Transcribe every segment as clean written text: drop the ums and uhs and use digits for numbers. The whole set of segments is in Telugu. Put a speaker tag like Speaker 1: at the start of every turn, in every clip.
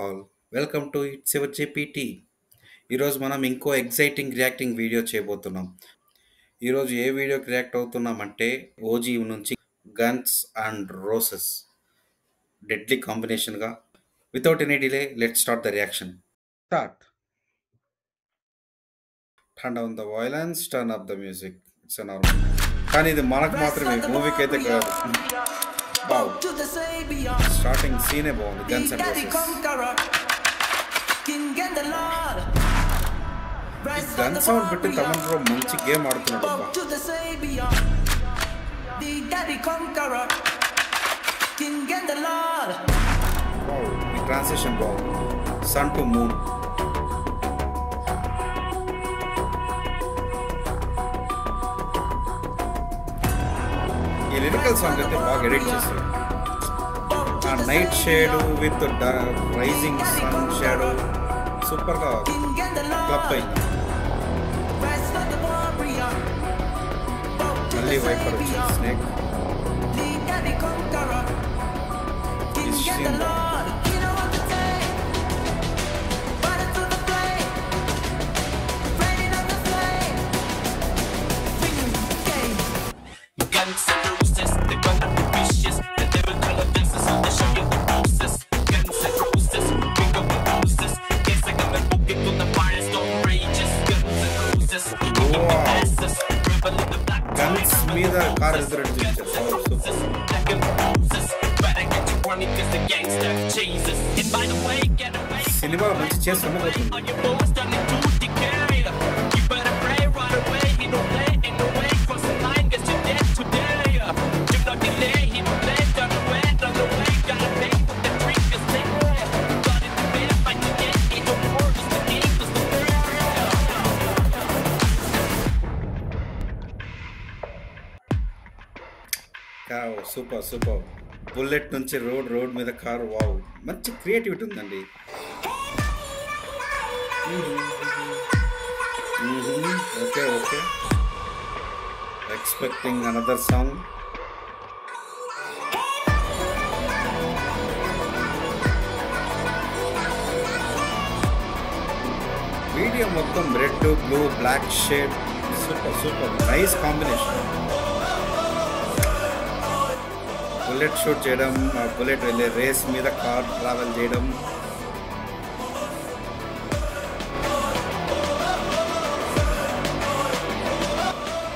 Speaker 1: All. Welcome to it's your GPT. ఈరోజు మనం ఇంకో ఎగ్జైటింగ్ రియాక్టింగ్ వీడియో చేయబోతున్నాం. ఈరోజు ఏ వీడియోకి రియాక్ట్ అవుతున్నామంటే ఓజీ నుంచి గన్స్ అండ్ రోసెస్ డెడ్లీ కాంబినేషన్గా. Without any delay let start the reaction. Start. Turn down the violence, turn up the music. It's normal, కానీ ఇది మనకు మాత్రమే, మూవీకి అయితే కాదు. స్టార్టింగ్ సీనే బాగుంది. Guns and roses. Gun sound పెట్టి తమన్ బ్రో మంచి గేమ్ ఆడుతున్నాడు. ఈ ట్రాన్సిషన్ బాగుంది. Sun to moon. ఈ లిరికల్ సాంగ్ అయితే బాగా ఎడిట్ చేస్తారు. ఆ night shade with rising sun shadow సూపర్గా క్లబ్ అయింది. మళ్ళీ వైపర్ వచ్చింది. స్నేక్ గన్స్ మీద కార్ ఎదురెట్టు చూపించారు. సినిమా మంచి చేస్తున్నపోతుంది. Super super. బుల్లెట్ నుంచి రోడ్ మీద కారు. వావ్, మంచి క్రియేటివిటీ ఉందండి. Okay okay, expecting another song. Video మొత్తం red, blue, black shade. Super super, nice combination. Bullet shoot చేయడం, ఆ బుల్లెట్ వెళ్ళే రేస్ మీద కార్ ట్రావెల్ చేయడం.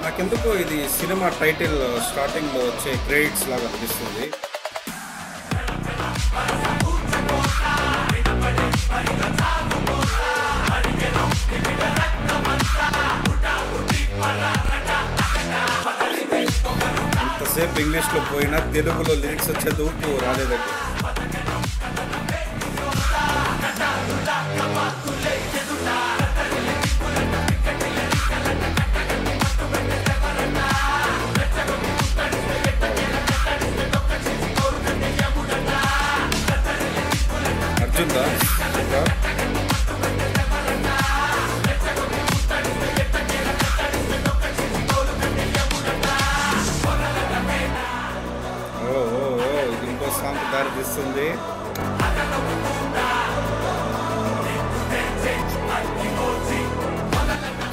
Speaker 1: నాకెందుకో ఇది సినిమా టైటిల్ స్టార్టింగ్లో వచ్చే క్రెడిట్స్ లాగా అనిపిస్తుంది. ఎంతసేపు ఇంగ్లీష్లో పోయినా తెలుగులో లిరిక్స్ వచ్చే దూపు రాలేదండి. అర్జున్ దాస్ ఇది ఇంకో సాంగ్ దారి తీస్తుంది.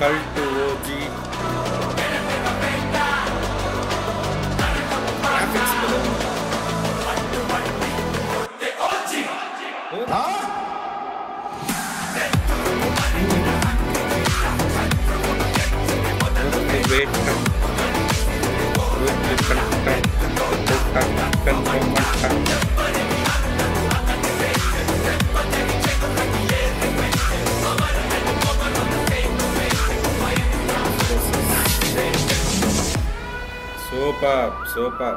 Speaker 1: కల్ట్ ఓజీ గ్రాఫిక్స్ కదా. Super.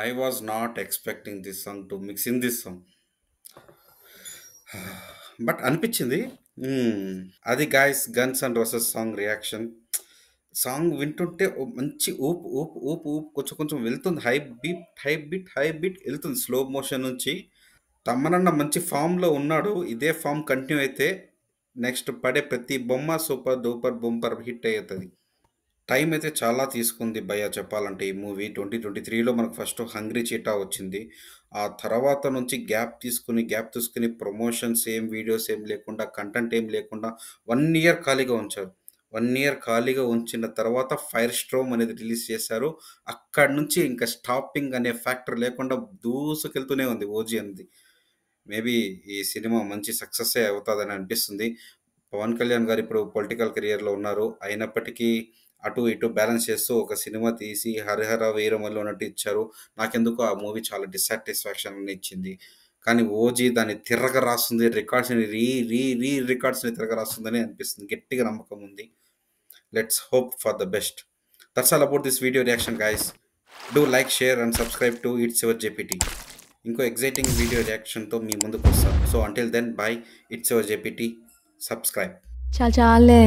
Speaker 1: I was not expecting this song to mix in this song. But అనిపించింది. అది guys, guns and roses song reaction. Song వింటుంటే మంచి ఊపు ఊపు ఊపు ఊపు కొంచెం వెళ్తుంది. హై బీట్ వెళ్తుంది స్లో మోషన్ నుంచి. తమ్మనన్న మంచి ఫామ్లో ఉన్నాడు. ఇదే ఫామ్ కంటిన్యూ అయితే నెక్స్ట్ పడే ప్రతి బొమ్మ సూపర్ డూపర్ బొంపర్ హిట్ అవుతుంది. టైం అయితే చాలా తీసుకుంది భయ్యా చెప్పాలంటే ఈ మూవీ. 2023లో మనకు ఫస్ట్ 'హంగ్రీ చీటా' వచ్చింది. ఆ తర్వాత నుంచి గ్యాప్ తీసుకొని ప్రమోషన్స్ వీడియోస్ ఏం లేకుండా, కంటెంట్ ఏం లేకుండా 1 ఇయర్ ఖాళీగా ఉంచారు. 1 ఇయర్ ఖాళీగా ఉంచిన తర్వాత 'ఫైర్ స్ట్రోమ్' అనేది రిలీజ్ చేశారు. అక్కడి నుంచి ఇంకా స్టాపింగ్ అనే ఫ్యాక్టర్ లేకుండా దూసుకెళ్తూనే ఉంది 'ఓజీ' అనేది. మేబీ ఈ సినిమా మంచి సక్సెస్సే అవుతాదని అనిపిస్తుంది. పవన్ కళ్యాణ్ గారు ఇప్పుడు పొలిటికల్ కెరియర్‌లో ఉన్నారు. అయినప్పటికీ అటు ఇటు బ్యాలెన్స్ చేస్తూ ఒక సినిమా తీసి 'హరిహర వీరమల్లు' అన్నట్టు ఇచ్చారు. నాకెందుకో ఆ మూవీ చాలా డిస్సాటిస్ఫాక్షన్‌ని ఇచ్చింది. కానీ 'ఓజీ' దాన్ని తిరగ రాస్తుంది. రికార్డ్స్‌ని రీ రీ రీ రికార్డ్స్‌ని తిరగ రాస్తుందని అనిపిస్తుంది. గట్టిగా నమ్మకం ఉంది. Let's hope for the best. That's all about this video reaction guys. Do like, share and subscribe to it's your GPT. ఇంకో ఎగ్జైటింగ్ వీడియో రియాక్షన్‌తో మీ ముందుకు వస్తాను. So until then bye. It's your GPT. Subscribe.
Speaker 2: చాలే